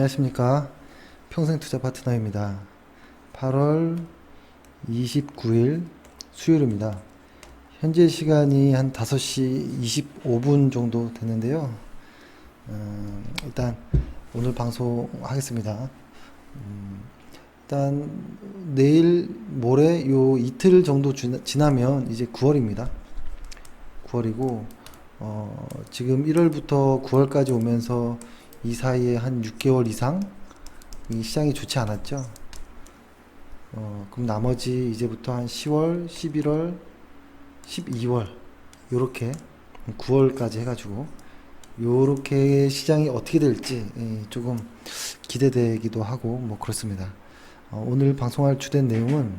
안녕하십니까. 평생투자 파트너입니다. 8월 29일 수요일입니다. 현재 시간이 한 5시 25분 정도 됐는데요. 일단 오늘 방송하겠습니다. 일단 내일 모레 요 이틀 정도 지나면 이제 9월입니다. 9월이고 지금 1월부터 9월까지 오면서 이 사이에 한 6개월 이상 이 시장이 좋지 않았죠. 그럼 나머지 이제부터 한 10월, 11월, 12월 요렇게 9월까지 해가지고 요렇게 시장이 어떻게 될지 조금 기대되기도 하고 뭐 그렇습니다. 오늘 방송할 주된 내용은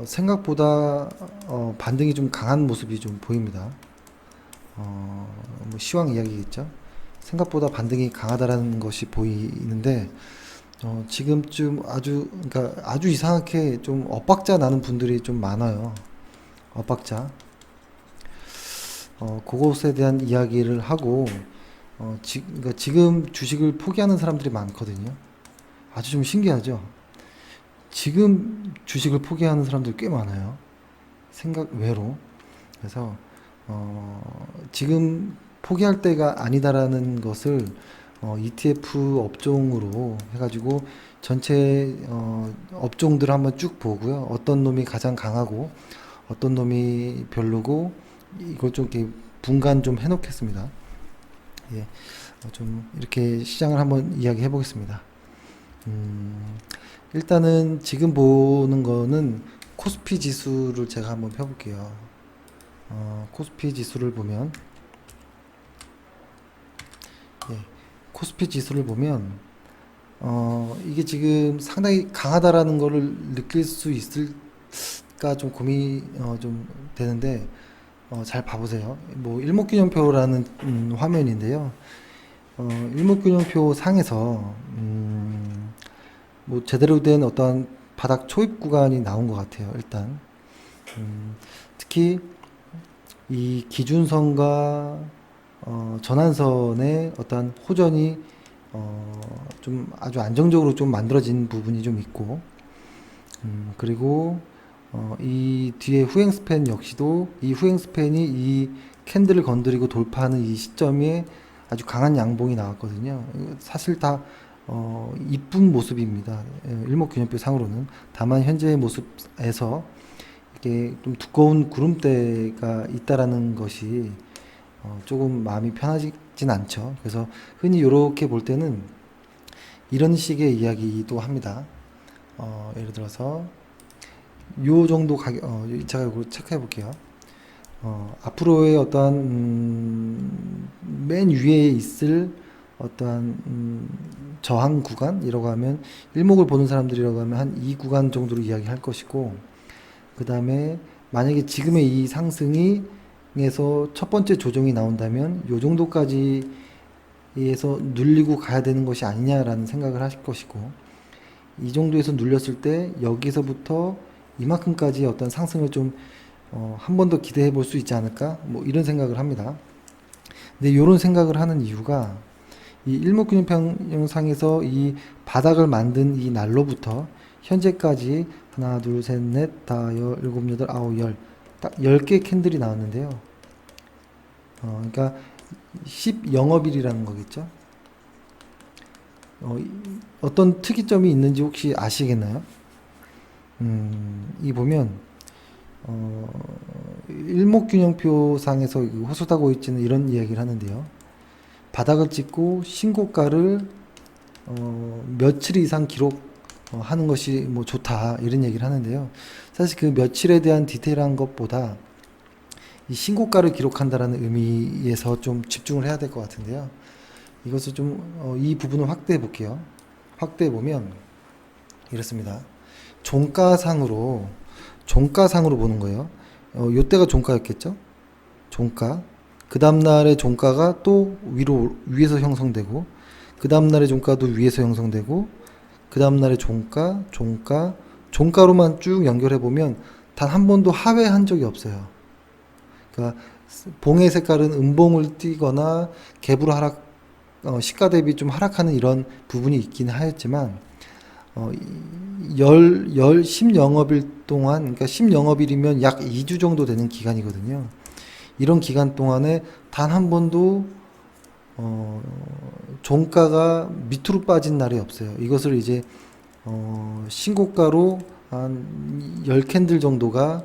생각보다 반등이 좀 강한 모습이 좀 보입니다. 뭐 시황 이야기겠죠. 생각보다 반등이 강하다라는 것이 보이는데 지금쯤 그러니까 아주 이상하게 좀 엇박자 나는 분들이 좀 많아요. 엇박자. 그것에 대한 이야기를 하고 그러니까 지금 주식을 포기하는 사람들이 많거든요. 아주 좀 신기하죠. 지금 주식을 포기하는 사람들이 꽤 많아요. 생각 외로. 그래서 지금 포기할 때가 아니다라는 것을 ETF 업종으로 해가지고 전체 업종들을 한번 쭉 보고요. 어떤 놈이 가장 강하고 어떤 놈이 별로고 이걸 좀 이렇게 분간 좀 해놓겠습니다. 예, 좀 이렇게 시장을 한번 이야기해 보겠습니다. 일단은 지금 보는 거는 코스피 지수를 제가 한번 펴볼게요. 코스피 지수를 보면 코스피 지수를 보면 이게 지금 상당히 강하다라는 거를 느낄 수 있을까 좀 고민이 좀 되는데 잘 봐보세요. 뭐 일목균형표라는 화면인데요. 일목균형표 상에서 뭐 제대로 된 어떤 바닥 초입 구간이 나온 것 같아요. 일단 특히 이 기준선과 전환선의 어떤 호전이 좀 아주 안정적으로 좀 만들어진 부분이 좀 있고 그리고 이 뒤에 후행 스팬 역시도 이 후행 스팬이 이 캔들을 건드리고 돌파하는 이 시점에 아주 강한 양봉이 나왔거든요. 사실 다 이쁜 모습입니다. 일목균형표 상으로는. 다만 현재의 모습에서 이게 좀 두꺼운 구름대가 있다라는 것이 조금 마음이 편하진 않죠. 그래서 흔히 이렇게 볼 때는 이런 식의 이야기도 합니다. 예를 들어서 요 정도 가격, 제가 이거 체크해 볼게요. 앞으로의 어떠한 맨 위에 있을 어떠한 저항 구간이라고 하면 일목을 보는 사람들이라고 하면 한 이 구간 정도로 이야기할 것이고 그 다음에 만약에 지금의 이 상승이 에서 첫 번째 조정이 나온다면 요 정도까지 에서 눌리고 가야 되는 것이 아니냐라는 생각을 하실 것이고 이 정도에서 눌렸을 때 여기서부터 이만큼까지 어떤 상승을 좀 한 번 더 기대해 볼 수 있지 않을까 뭐 이런 생각을 합니다. 근데 이런 생각을 하는 이유가 이 일목균형상에서 이 바닥을 만든 이 날로부터 현재까지 하나 둘 셋 넷 다 일곱 여덟 아홉 열 딱 10개 캔들이 나왔는데요. 그러니까 10영업일이라는 거겠죠. 어떤 특이점이 있는지 혹시 아시겠나요? 이 보면 일목균형표상에서 호소다고 있지는 이런 이야기를 하는데요. 바닥을 찍고 신고가를 며칠 이상 기록 하는 것이 뭐 좋다 이런 얘기를 하는데요. 사실 그 며칠에 대한 디테일한 것보다 이 신고가를 기록한다라는 의미에서 좀 집중을 해야 될 것 같은데요. 이것을 좀 이 부분을 확대해 볼게요. 확대해 보면 이렇습니다. 종가상으로 보는 거예요. 요때가 종가였겠죠? 종가. 그 다음날의 종가가 또 위에서 형성되고 그 다음날의 종가도 위에서 형성되고 그 다음날의 종가로만 쭉 연결해 보면 단 한 번도 하회한 적이 없어요. 그러니까 봉의 색깔은 음봉을 띠거나 갭으로 시가 대비 좀 하락하는 이런 부분이 있긴 하였지만, 10영업일 동안, 그러니까 10영업일이면 약 2주 정도 되는 기간이거든요. 이런 기간 동안에 단 한 번도 종가가 밑으로 빠진 날이 없어요. 이것을 이제 신고가로 한 10캔들 정도가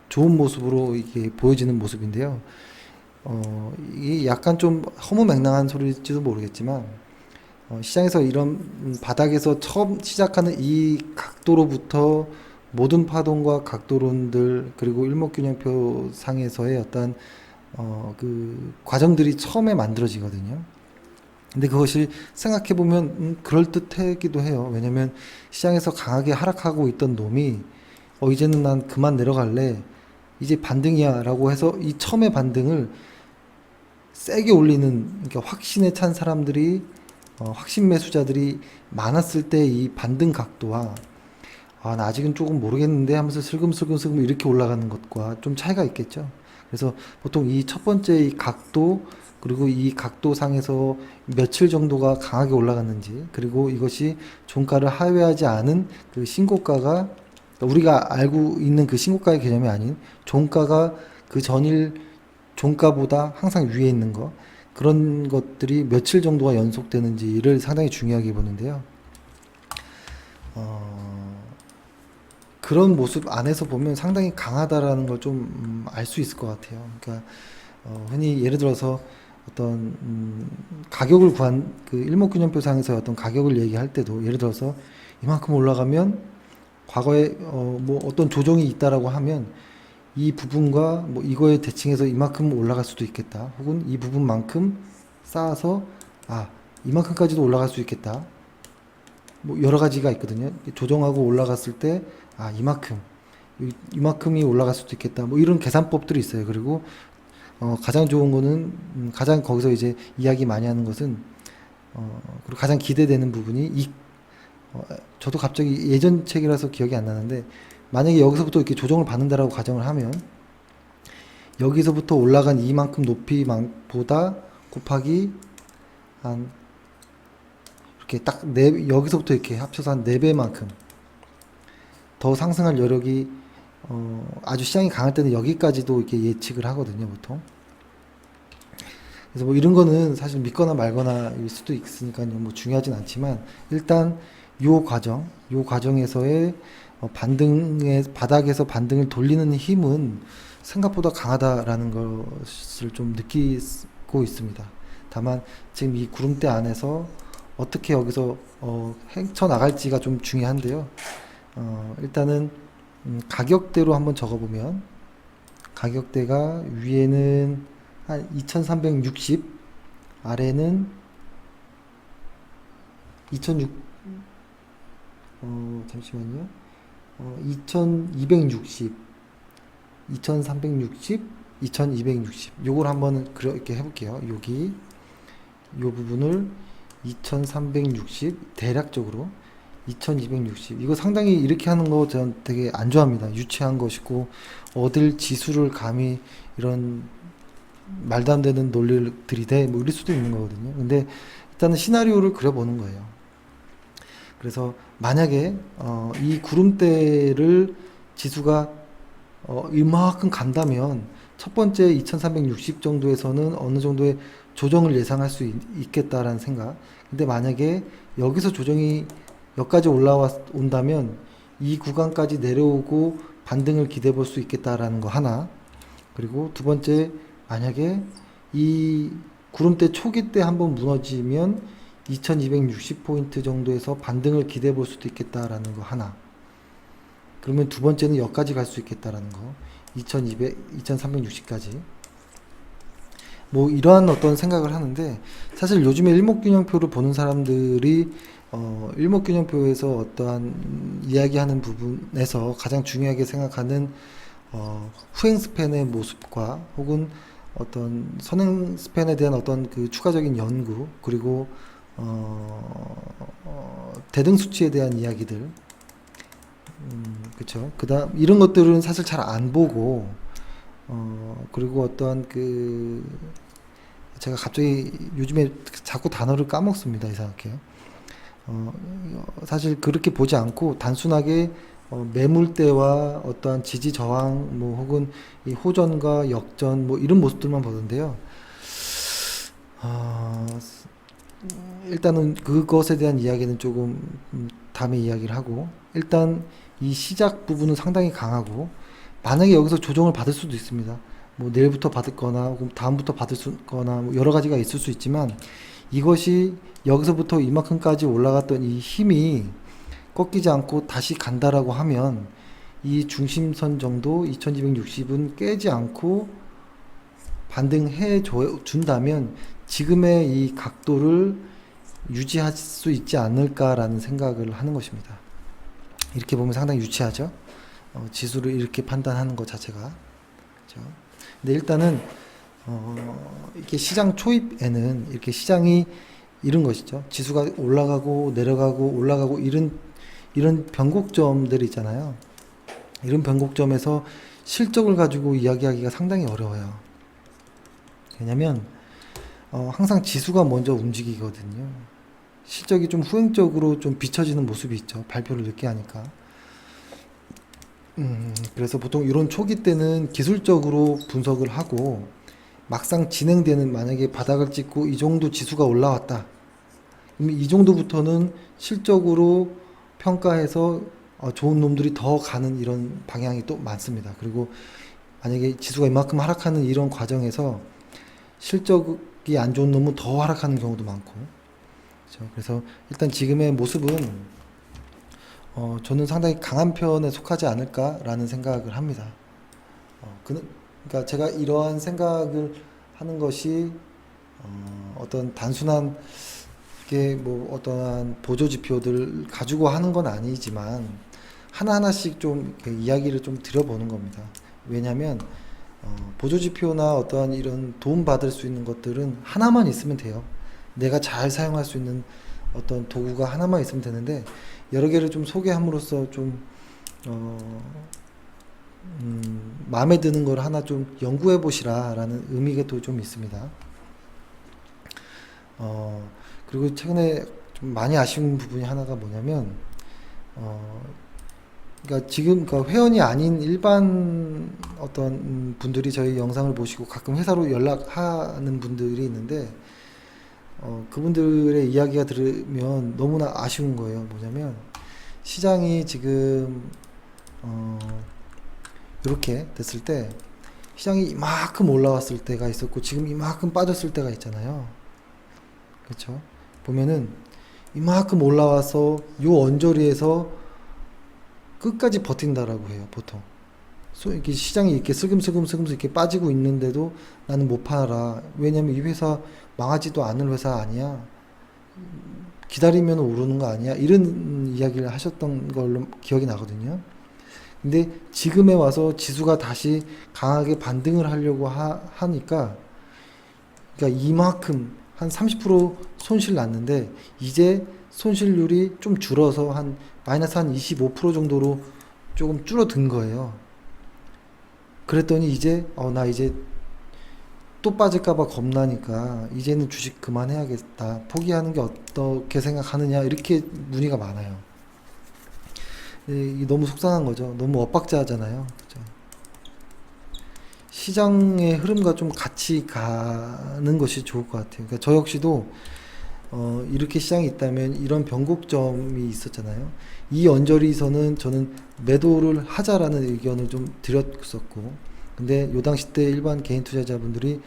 좋은 모습으로 이게 보여지는 모습인데요. 이게 약간 좀 허무맹랑한 소리일지도 모르겠지만, 시장에서 이런 바닥에서 처음 시작하는 이 각도로부터 모든 파동과 각도론들, 그리고 일목균형표 상에서의 어떤 그 과정들이 처음에 만들어지거든요. 근데 그것이 생각해 보면 그럴듯하기도 해요. 왜냐면 시장에서 강하게 하락하고 있던 놈이 이제는 난 그만 내려갈래, 이제 반등이야라고 해서 이 처음의 반등을 세게 올리는, 그러니까 확신에 찬 사람들이, 확신 매수자들이 많았을 때 이 반등 각도와, 나 아직은 조금 모르겠는데 하면서 슬금슬금 이렇게 올라가는 것과 좀 차이가 있겠죠. 그래서 보통 이 첫 번째 이 각도, 그리고 이 각도상에서 며칠 정도가 강하게 올라갔는지, 그리고 이것이 종가를 하회하지 않은 그 신고가가, 그러니까 우리가 알고 있는 그 신고가의 개념이 아닌 종가가 그 전일 종가보다 항상 위에 있는 거, 그런 것들이 며칠 정도가 연속되는지를 상당히 중요하게 보는데요. 그런 모습 안에서 보면 상당히 강하다라는 걸 좀 알 수 있을 것 같아요. 그러니까 흔히 예를 들어서 어떤 가격을 구한 그 일목균형표상에서 어떤 가격을 얘기할 때도, 예를 들어서 이만큼 올라가면 과거에 뭐 어떤 조정이 있다라고 하면 이 부분과 뭐 이거에 대칭해서 이만큼 올라갈 수도 있겠다, 혹은 이 부분만큼 쌓아서 이만큼까지도 올라갈 수 있겠다, 뭐 여러 가지가 있거든요. 조정하고 올라갔을 때 이만큼이 올라갈 수도 있겠다, 뭐 이런 계산법들이 있어요. 그리고 가장 좋은 거는, 가장 거기서 이제 이야기 많이 하는 것은, 그리고 가장 기대되는 부분이 저도 갑자기 예전 책이라서 기억이 안 나는데, 만약에 여기서부터 이렇게 조정을 받는다라고 가정을 하면, 여기서부터 올라간 이만큼 높이보다 곱하기 한 이렇게 딱 여기서부터 이렇게 합쳐서 한 4배만큼 더 상승할 여력이, 아주 시장이 강할 때는 여기까지도 이렇게 예측을 하거든요, 보통. 그래서 뭐 이런 거는 사실 믿거나 말거나일 수도 있으니까요, 뭐 중요하진 않지만, 일단 요 과정에서의 바닥에서 반등을 돌리는 힘은 생각보다 강하다라는 것을 좀 느끼고 있습니다. 다만 지금 이 구름대 안에서 어떻게 여기서 헤쳐나갈지가 좀 중요한데요. 일단은 가격대로 한번 적어보면, 가격대가 위에는 한 2360, 아래는 2006, 잠시만요. 2260, 2360, 2260. 요걸 한번 이렇게 해볼게요. 요 부분을 2360, 대략적으로 2260. 이거 상당히 이렇게 하는 거 저는 되게 안 좋아합니다. 유치한 것이고, 어딜 지수를 감히 이런 말도 안 되는 논리를 들이대 뭐 이럴 수도 있는 거거든요. 근데 일단은 시나리오를 그려보는 거예요. 그래서 만약에 이 구름대를 지수가 이만큼 간다면, 첫 번째 2360 정도에서는 어느 정도의 조정을 예상할 수 있겠다라는 생각. 근데 만약에 여기서 조정이 여기까지 온다면 이 구간까지 내려오고 반등을 기대해 볼 수 있겠다라는 거 하나. 그리고 두 번째, 만약에 이 구름대 초기 때 한번 무너지면 2260포인트 정도에서 반등을 기대해 볼 수도 있겠다라는 거 하나. 그러면 두 번째는 여기까지 갈 수 있겠다라는 거. 2360까지. 뭐 이러한 어떤 생각을 하는데, 사실 요즘에 일목균형표를 보는 사람들이 일목균형표에서 어떠한 이야기하는 부분에서 가장 중요하게 생각하는 후행 스팬의 모습과, 혹은 어떤 선행 스팬에 대한 어떤 그 추가적인 연구, 그리고 대등 수치에 대한 이야기들, 그쵸. 그다음 이런 것들은 사실 잘 안 보고, 그리고 어떠한 그 제가 갑자기 요즘에 자꾸 단어를 까먹습니다. 이상하게. 사실 그렇게 보지 않고 단순하게 매물대와 어떠한 지지 저항 뭐 혹은 이 호전과 역전 뭐 이런 모습들만 보는데요. 어, 일단은 그것에 대한 이야기는 조금 다음에 이야기를 하고, 일단 이 시작 부분은 상당히 강하고, 만약에 여기서 조정을 받을 수도 있습니다. 뭐 내일부터 받을 거나 혹은 다음부터 받을 수 거나 뭐 여러 가지가 있을 수 있지만, 이것이 여기서부터 이만큼까지 올라갔던 이 힘이 꺾이지 않고 다시 간다라고 하면 이 중심선 정도 2260은 깨지 않고 반등해 준다면 지금의 이 각도를 유지할 수 있지 않을까라는 생각을 하는 것입니다. 이렇게 보면 상당히 유치하죠. 지수를 이렇게 판단하는 것 자체가. 그렇죠? 근데 일단은 이렇게 시장 초입에는 이렇게 시장이 이런 것이죠. 지수가 올라가고 내려가고 올라가고 이런 변곡점들이 있잖아요. 이런 변곡점에서 실적을 가지고 이야기하기가 상당히 어려워요. 왜냐면 항상 지수가 먼저 움직이거든요. 실적이 좀 후행적으로 좀 비춰지는 모습이 있죠. 발표를 늦게 하니까. 그래서 보통 이런 초기 때는 기술적으로 분석을 하고 막상 진행되는, 만약에 바닥을 찍고 이 정도 지수가 올라왔다. 그럼 이 정도부터는 실적으로 평가해서 좋은 놈들이 더 가는 이런 방향이 또 많습니다. 그리고 만약에 지수가 이만큼 하락하는 이런 과정에서 실적이 안 좋은 놈은 더 하락하는 경우도 많고. 그렇죠? 그래서 일단 지금의 모습은 저는 상당히 강한 편에 속하지 않을까라는 생각을 합니다. 그러니까 제가 이러한 생각을 하는 것이 어떤 단순한 게 뭐 어떠한 보조 지표들 가지고 하는 건 아니지만 하나하나씩 좀 이야기를 좀 드려보는 겁니다. 왜냐하면 보조 지표나 어떠한 이런 도움 받을 수 있는 것들은 하나만 있으면 돼요. 내가 잘 사용할 수 있는 어떤 도구가 하나만 있으면 되는데, 여러 개를 좀 소개함으로써 좀 마음에 드는 걸 하나 좀 연구해 보시라라는 의미가 또 좀 있습니다. 그리고 최근에 좀 많이 아쉬운 부분이 하나가 뭐냐면, 그러니까 지금 그 회원이 아닌 일반 어떤 분들이 저희 영상을 보시고 가끔 회사로 연락하는 분들이 있는데, 그분들의 이야기가 들으면 너무나 아쉬운 거예요. 뭐냐면 시장이 지금 이렇게 됐을 때, 시장이 이만큼 올라왔을 때가 있었고 지금 이만큼 빠졌을 때가 있잖아요. 그렇죠? 보면은 이만큼 올라와서 요 언저리에서 끝까지 버틴다라고 해요, 보통. 이렇게 시장이 이렇게 슬금슬금 이렇게 빠지고 있는데도 나는 못 팔아. 왜냐면 이 회사 망하지도 않을 회사 아니야. 기다리면 오르는 거 아니야. 이런 이야기를 하셨던 걸로 기억이 나거든요. 근데 지금에 와서 지수가 다시 강하게 반등을 하려고 하니까, 그러니까 이만큼 한 30% 손실 났는데 이제 손실률이 좀 줄어서 한 마이너스 한 25% 정도로 조금 줄어든 거예요. 그랬더니 이제 나 이제 또 빠질까봐 겁나니까 이제는 주식 그만해야겠다, 포기하는 게 어떻게 생각하느냐, 이렇게 문의가 많아요. 이게 너무 속상한 거죠. 너무 엇박자잖아요. 그죠? 시장의 흐름과 좀 같이 가는 것이 좋을 것 같아요. 그러니까 저 역시도 이렇게 시장이 있다면 이런 변곡점이 있었잖아요. 이 언저리에서는 저는 매도를 하자라는 의견을 좀 드렸었고, 근데 요 당시 때 일반 개인 투자자분들이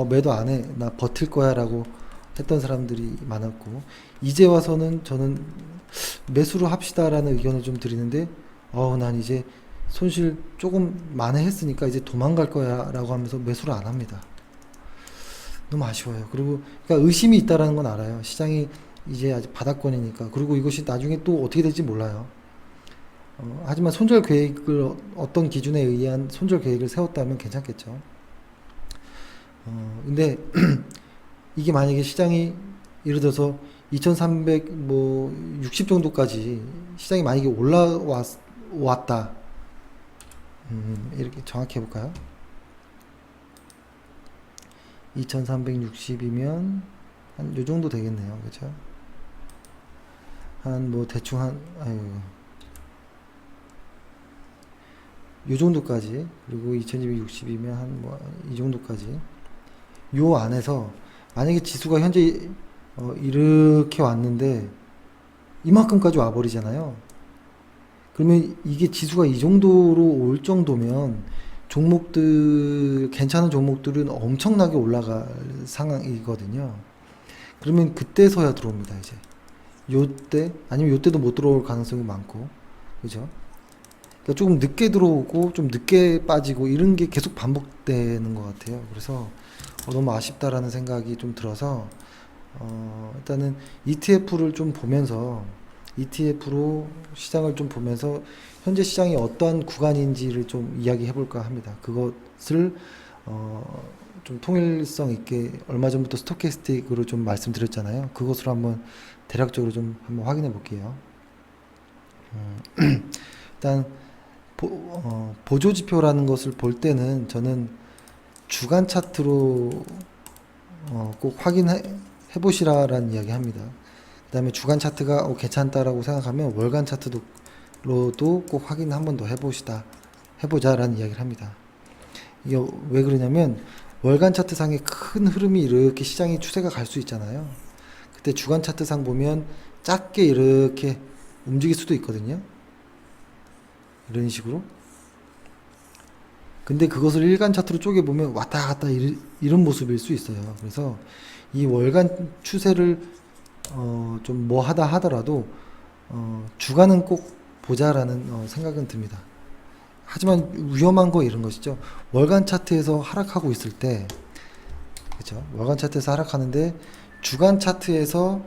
매도 안 해, 나 버틸 거야 라고 했던 사람들이 많았고, 이제 와서는 저는 매수를 합시다라는 의견을 좀 드리는데, 난 이제 손실 조금 만회했으니까 이제 도망갈 거야 라고 하면서 매수를 안 합니다. 너무 아쉬워요. 그리고 그러니까 의심이 있다라는 건 알아요. 시장이 이제 아직 바닥권이니까. 그리고 이것이 나중에 또 어떻게 될지 몰라요. 하지만 손절 계획을, 어떤 기준에 의한 손절 계획을 세웠다면 괜찮겠죠. 근데 이게 만약에 시장이 예를 들어서 2360 정도까지 시장이 만약에 올라왔다. 이렇게 정확히 해볼까요? 2360이면 한 요 정도 되겠네요. 그죠? 한 뭐 대충 요 정도까지, 그리고 2260이면 한 뭐 이 정도까지, 요 안에서 만약에 지수가 현재 이렇게 왔는데 이만큼까지 와버리잖아요. 그러면 이게 지수가 이 정도로 올 정도면 종목들, 괜찮은 종목들은 엄청나게 올라갈 상황이거든요. 그러면 그때서야 들어옵니다, 이제. 요때, 아니면 요때도 못 들어올 가능성이 많고, 그죠? 그러니까 조금 늦게 들어오고, 좀 늦게 빠지고, 이런 게 계속 반복되는 것 같아요. 그래서 너무 아쉽다라는 생각이 좀 들어서, 일단은 ETF를 좀 보면서, ETF로 시장을 좀 보면서 현재 시장이 어떠한 구간인지를 좀 이야기해 볼까 합니다. 그것을 좀 통일성 있게 얼마 전부터 스토캐스틱으로 좀 말씀드렸잖아요. 그것으로 한번 대략적으로 좀 한번 확인해 볼게요. 일단 보조지표라는 것을 볼 때는 저는 주간 차트로 꼭 확인해 보시라라는 이야기 합니다. 그 다음에 주간 차트가 괜찮다라고 생각하면 월간 차트로도 꼭 확인 한 번 더 해보자라는 이야기를 합니다. 이게 왜 그러냐면 월간 차트상의 큰 흐름이 이렇게 시장이 추세가 갈 수 있잖아요. 그때 주간 차트상 보면 작게 이렇게 움직일 수도 있거든요. 이런 식으로. 근데 그것을 일간 차트로 쪼개보면 왔다 갔다 이런 모습일 수 있어요. 그래서 이 월간 추세를 좀 뭐 하다 하더라도 주간은 꼭 보자라는 생각은 듭니다. 하지만 위험한 거 이런 것이죠. 월간 차트에서 하락하고 있을 때, 그렇죠? 월간 차트에서 하락하는데 주간 차트에서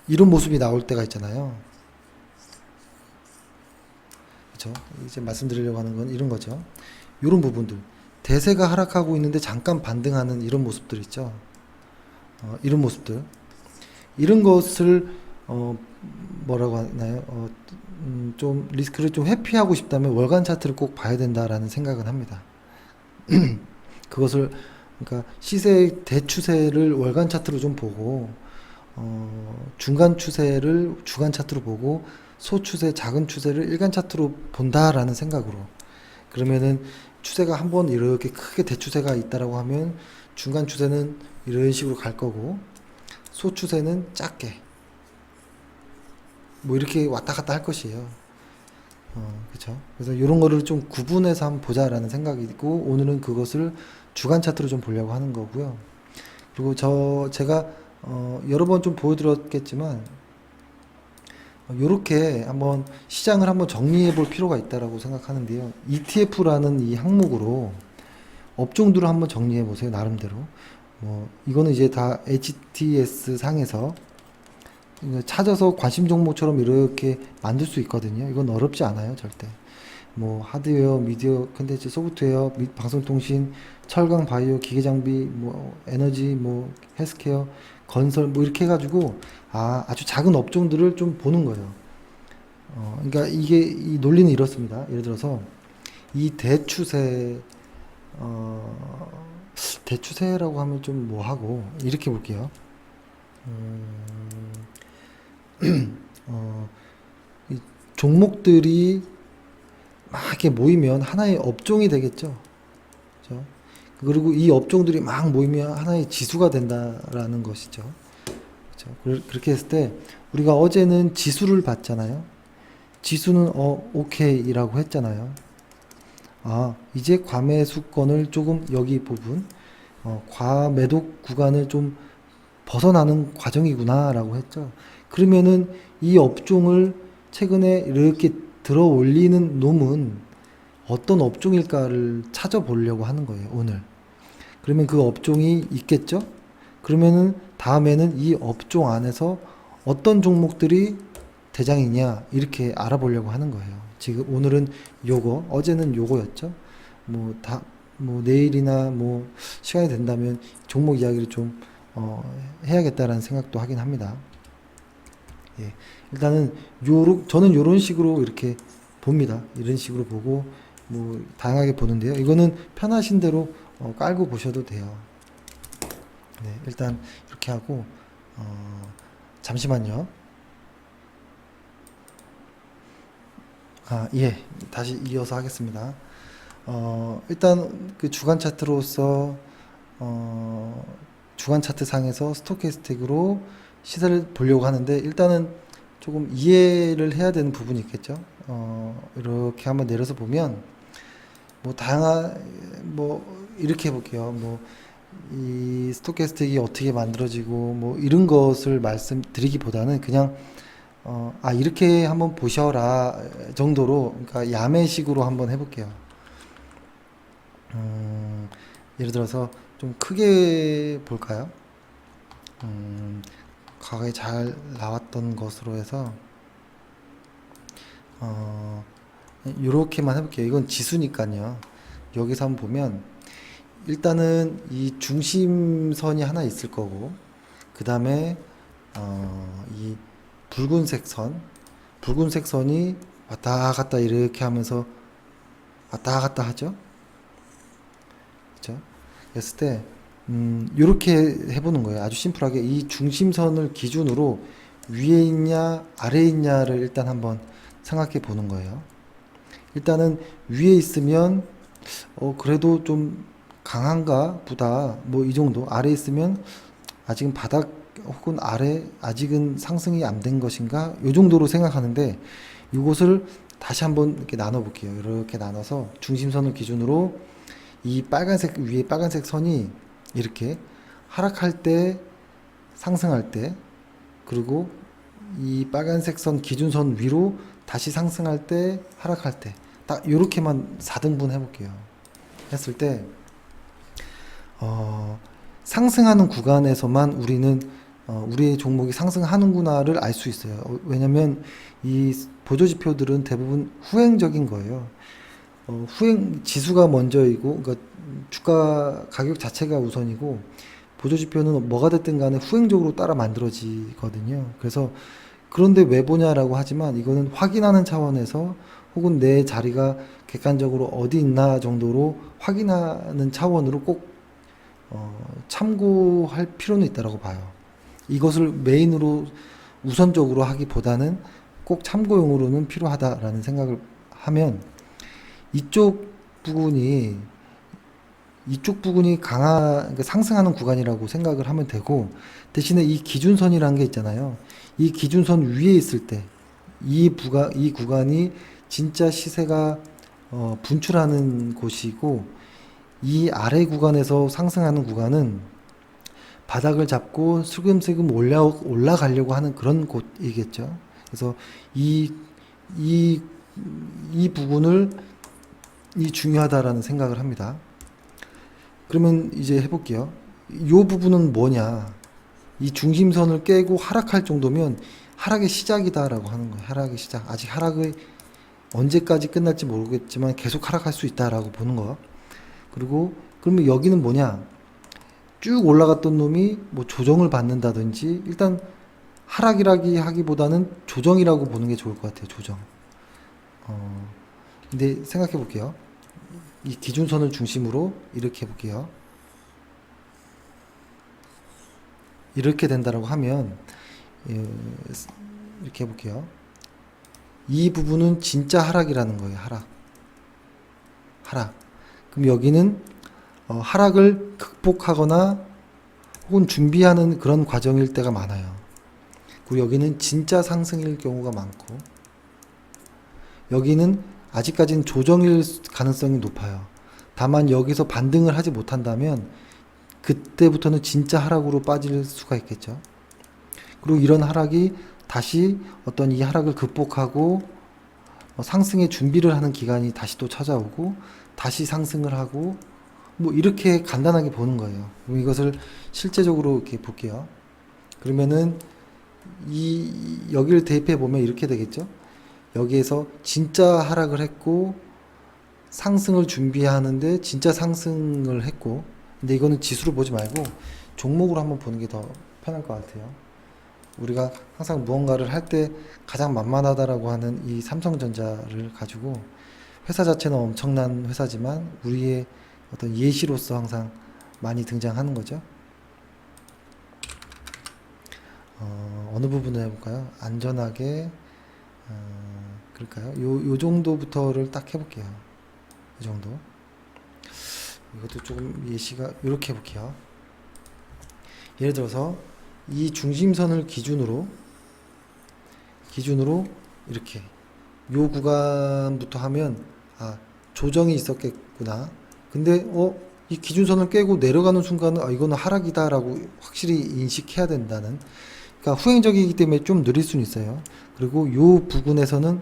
이런 모습이 나올 때가 있잖아요. 그렇죠? 이제 말씀드리려고 하는 건 이런 거죠. 이런 부분들, 대세가 하락하고 있는데 잠깐 반등하는 이런 모습들 있죠. 이런 모습들, 이런 것을 뭐라고 하나요? 좀 리스크를 좀 회피하고 싶다면 월간 차트를 꼭 봐야 된다라는 생각은 합니다. 그것을, 그러니까 시세의 대추세를 월간 차트로 좀 보고, 중간 추세를 주간 차트로 보고, 소추세, 작은 추세를 일간 차트로 본다라는 생각으로. 그러면은 추세가 한번 이렇게 크게 대추세가 있다라고 하면 중간 추세는 이런 식으로 갈 거고, 소추세는 작게 뭐 이렇게 왔다 갔다 할 것이에요. 그렇죠. 그래서 이런 거를 좀 구분해서 한번 보자라는 생각이 있고, 오늘은 그것을 주간 차트로 좀 보려고 하는 거고요. 그리고 제가 여러 번 좀 보여드렸겠지만, 요렇게 한번 시장을 한번 정리해 볼 필요가 있다라고 생각하는데요. ETF라는 이 항목으로 업종들을 한번 정리해 보세요. 나름대로. 이거는 이제 다 HTS 상에서 찾아서 관심 종목처럼 이렇게 만들 수 있거든요. 이건 어렵지 않아요, 절대. 하드웨어, 미디어, 콘텐츠, 소프트웨어, 방송통신, 철강, 바이오, 기계장비, 에너지, 헬스케어, 건설, 이렇게 해가지고, 아주 작은 업종들을 좀 보는 거예요. 그러니까 이 논리는 이렇습니다. 예를 들어서, 이 대추세라고 하면 좀 하고, 이렇게 볼게요. 이 종목들이 막 이렇게 모이면 하나의 업종이 되겠죠. 그렇죠? 그리고 이 업종들이 막 모이면 하나의 지수가 된다라는 것이죠. 그렇죠? 그렇게 했을 때 우리가 어제는 지수를 봤잖아요. 지수는 오케이라고 했잖아요. 이제 과매수권을 조금 여기 부분 과매도 구간을 좀 벗어나는 과정이구나라고 했죠. 그러면은 이 업종을 최근에 이렇게 들어 올리는 놈은 어떤 업종일까를 찾아보려고 하는 거예요, 오늘. 그러면 그 업종이 있겠죠? 그러면은 다음에는 이 업종 안에서 어떤 종목들이 대장이냐, 이렇게 알아보려고 하는 거예요. 지금 오늘은 요거, 어제는 요거였죠? 내일이나 시간이 된다면 종목 이야기를 좀 해야겠다라는 생각도 하긴 합니다. 예. 일단은 저는 요런 식으로 이렇게 봅니다. 이런 식으로 보고 다양하게 보는데요. 이거는 편하신 대로 깔고 보셔도 돼요. 네, 일단 이렇게 하고 잠시만요. 예, 다시 이어서 하겠습니다. 일단 그 주간 차트로서 주간 차트 상에서 스토캐스틱으로 시세를 보려고 하는데, 일단은 조금 이해를 해야 되는 부분이 있겠죠. 이렇게 한번 내려서 보면 뭐 다양한 이렇게 해볼게요. 이 스토캐스틱이 어떻게 만들어지고 뭐 이런 것을 말씀드리기보다는 그냥 이렇게 한번 보셔라 정도로, 그러니까 야매식으로 한번 해볼게요. 예를 들어서 좀 크게 볼까요? 과거에 잘 나왔던 것으로 해서 이렇게만 해볼게요. 이건 지수니까요. 여기서 한번 보면 일단은 이 중심선이 하나 있을 거고, 그 다음에 이 붉은색 선이 왔다 갔다 이렇게 하면서 왔다 갔다 하죠. 그렇죠? 그랬을 때 이렇게 해보는 거예요. 아주 심플하게 이 중심선을 기준으로 위에 있냐 아래에 있냐를 일단 한번 생각해 보는 거예요. 일단은 위에 있으면 그래도 좀 강한가 보다, 뭐 이 정도. 아래에 있으면 아직은 바닥 혹은 아래, 아직은 상승이 안 된 것인가, 요 정도로 생각하는데, 이것을 다시 한번 이렇게 나눠 볼게요. 이렇게 나눠서 중심선을 기준으로 이 빨간색, 위에 빨간색 선이 이렇게 하락할 때, 상승할 때, 그리고 이 빨간색 선 기준선 위로 다시 상승할 때, 하락할 때, 딱 이렇게만 4등분 해볼게요. 했을 때 상승하는 구간에서만 우리는 우리의 종목이 상승하는구나를 알 수 있어요. 왜냐면 이 보조지표들은 대부분 후행적인 거예요. 후행 지수가 먼저이고, 그러니까 주가 가격 자체가 우선이고, 보조지표는 뭐가 됐든 간에 후행적으로 따라 만들어지거든요. 그래서 그런데 왜 보냐라고 하지만, 이거는 확인하는 차원에서 혹은 내 자리가 객관적으로 어디 있나 정도로 확인하는 차원으로 꼭 참고할 필요는 있다고 봐요. 이것을 메인으로 우선적으로 하기보다는 꼭 참고용으로는 필요하다라는 생각을 하면, 이쪽 부분이 그러니까 상승하는 구간이라고 생각을 하면 되고, 대신에 이 기준선이라는 게 있잖아요. 이 기준선 위에 있을 때 이 구간이 진짜 시세가 분출하는 곳이고, 이 아래 구간에서 상승하는 구간은 바닥을 잡고 슬금슬금 올라가려고 하는 그런 곳이겠죠. 그래서 이 부분을 중요하다라는 생각을 합니다. 그러면 이제 해볼게요. 이 부분은 뭐냐? 이 중심선을 깨고 하락할 정도면 하락의 시작이다라고 하는 거예요. 하락의 시작. 아직 하락이 언제까지 끝날지 모르겠지만 계속 하락할 수 있다라고 보는 거. 그리고 그러면 여기는 뭐냐? 쭉 올라갔던 놈이 뭐 조정을 받는다든지, 일단 하락이라기 하기보다는 조정이라고 보는 게 좋을 것 같아요. 조정. 근데 생각해 볼게요. 이 기준선을 중심으로 이렇게 해볼게요. 이렇게 된다라고 하면 이렇게 해볼게요. 이 부분은 진짜 하락이라는 거예요. 하락. 그럼 여기는 하락을 극복하거나 혹은 준비하는 그런 과정일 때가 많아요. 그리고 여기는 진짜 상승일 경우가 많고, 여기는 아직까지는 조정일 가능성이 높아요. 다만 여기서 반등을 하지 못한다면 그때부터는 진짜 하락으로 빠질 수가 있겠죠. 그리고 이런 하락이 다시 어떤 이 하락을 극복하고 상승의 준비를 하는 기간이 다시 또 찾아오고, 다시 상승을 하고, 뭐 이렇게 간단하게 보는 거예요. 그럼 이것을 실제적으로 이렇게 볼게요. 그러면은 여기를 대입해 보면 이렇게 되겠죠. 여기에서 진짜 하락을 했고 상승을 준비하는데 진짜 상승을 했고, 근데 이거는 지수로 보지 말고 종목으로 한번 보는 게 더 편할 것 같아요. 우리가 항상 무언가를 할 때 가장 만만하다라고 하는 이 삼성전자를 가지고, 회사 자체는 엄청난 회사지만 우리의 어떤 예시로서 항상 많이 등장하는 거죠. 어느 부분을 해볼까요? 안전하게, 그럴까요? 요 정도부터를 딱 해볼게요. 이 정도. 이것도 조금 예시가, 이렇게 해볼게요. 예를 들어서, 이 중심선을 기준으로 이렇게, 요 구간부터 하면, 아, 조정이 있었겠구나. 근데, 이 기준선을 깨고 내려가는 순간은, 아, 이거는 하락이다라고 확실히 인식해야 된다는, 그러니까 후행적이기 때문에 좀 느릴 수는 있어요. 그리고 요 부분에서는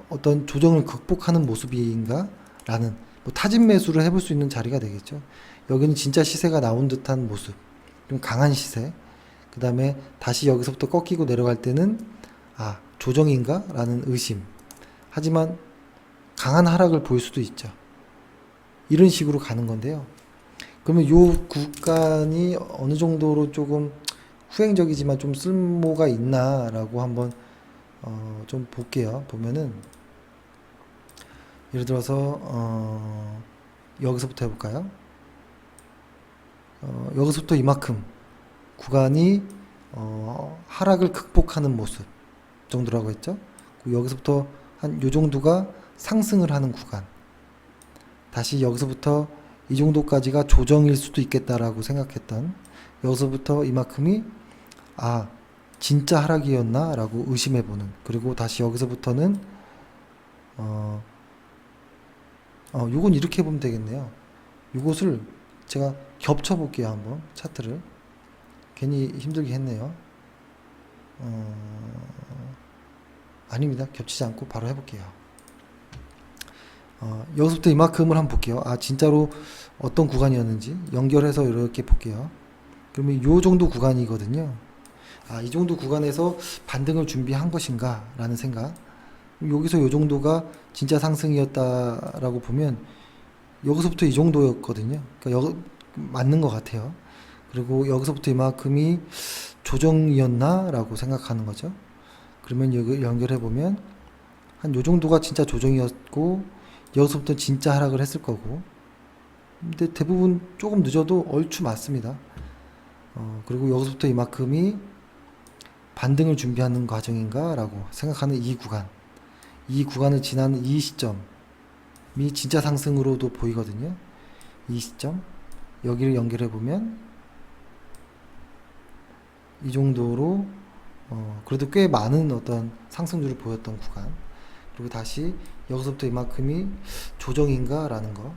어떤 조정을 극복하는 모습인가? 라는 뭐 타진 매수를 해볼 수 있는 자리가 되겠죠. 여기는 진짜 시세가 나온 듯한 모습, 좀 강한 시세. 그 다음에 다시 여기서부터 꺾이고 내려갈 때는 아, 조정인가? 라는 의심. 하지만 강한 하락을 보일 수도 있죠. 이런 식으로 가는 건데요. 그러면 요 구간이 어느 정도로 조금 후행적이지만 좀 쓸모가 있나라고 한번 좀 볼게요. 보면은 예를 들어서 여기서부터 해볼까요? 여기서부터 이만큼 구간이 하락을 극복하는 모습 정도라고 했죠. 여기서부터 한 요 정도가 상승을 하는 구간. 다시 여기서부터 이 정도까지가 조정일 수도 있겠다라고 생각했던 여기서부터 이만큼이 아, 진짜 하락이었나? 라고 의심해보는. 그리고 다시 여기서부터는, 요건 이렇게 보면 되겠네요. 요것을 제가 겹쳐볼게요, 한번. 차트를. 괜히 힘들게 했네요. 아닙니다. 겹치지 않고 바로 해볼게요. 여기서부터 이만큼을 한번 볼게요. 아, 진짜로 어떤 구간이었는지 연결해서 이렇게 볼게요. 그러면 요 정도 구간이거든요. 아, 이 정도 구간에서 반등을 준비한 것인가 라는 생각. 여기서 요 정도가 진짜 상승이었다라고 보면 여기서부터 이 정도였거든요. 그러니까 맞는 것 같아요. 그리고 여기서부터 이만큼이 조정이었나 라고 생각하는 거죠. 그러면 여기 연결해 보면 한 요 정도가 진짜 조정이었고 여기서부터 진짜 하락을 했을 거고, 근데 대부분 조금 늦어도 얼추 맞습니다. 그리고 여기서부터 이만큼이 반등을 준비하는 과정인가 라고 생각하는 이 구간을 지난 이 시점이 진짜 상승으로도 보이거든요. 이 시점 여기를 연결해 보면 이 정도로 그래도 꽤 많은 어떤 상승률을 보였던 구간. 그리고 다시 여기서부터 이만큼이 조정인가 라는 거,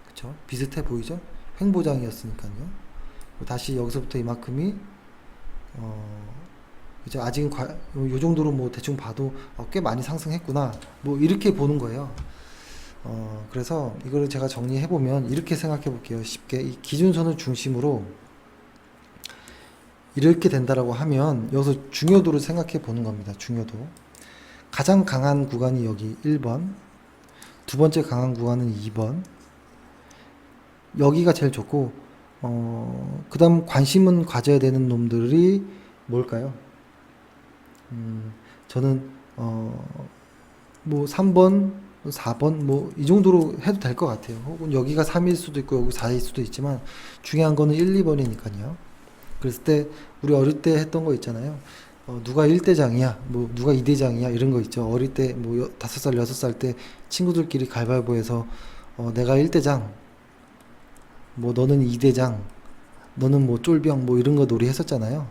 그쵸? 비슷해 보이죠? 횡보장이었으니까요. 다시 여기서부터 이만큼이 그죠? 아직은 요 정도로 뭐 대충 봐도 꽤 많이 상승했구나, 뭐 이렇게 보는 거예요. 그래서 이거를 제가 정리해 보면 이렇게 생각해 볼게요. 쉽게 이 기준선을 중심으로 이렇게 된다라고 하면 여기서 중요도를 생각해 보는 겁니다. 중요도. 가장 강한 구간이 여기 1번, 두 번째 강한 구간은 2번. 여기가 제일 좋고, 그 다음 관심은 가져야 되는 놈들이 뭘까요? 저는, 뭐 3번, 4번, 뭐 이 정도로 해도 될 것 같아요. 혹은 여기가 3일 수도 있고, 여기 4일 수도 있지만, 중요한 거는 1, 2번이니까요. 그랬을 때, 우리 어릴 때 했던 거 있잖아요. 누가 1대장이야, 뭐, 누가 2대장이야, 이런 거 있죠. 어릴 때, 뭐, 5살, 6살 때 친구들끼리 가위바위보해서, 내가 1대장, 뭐 너는 2대장, 너는 뭐 쫄병, 뭐 이런 거 놀이 했었잖아요.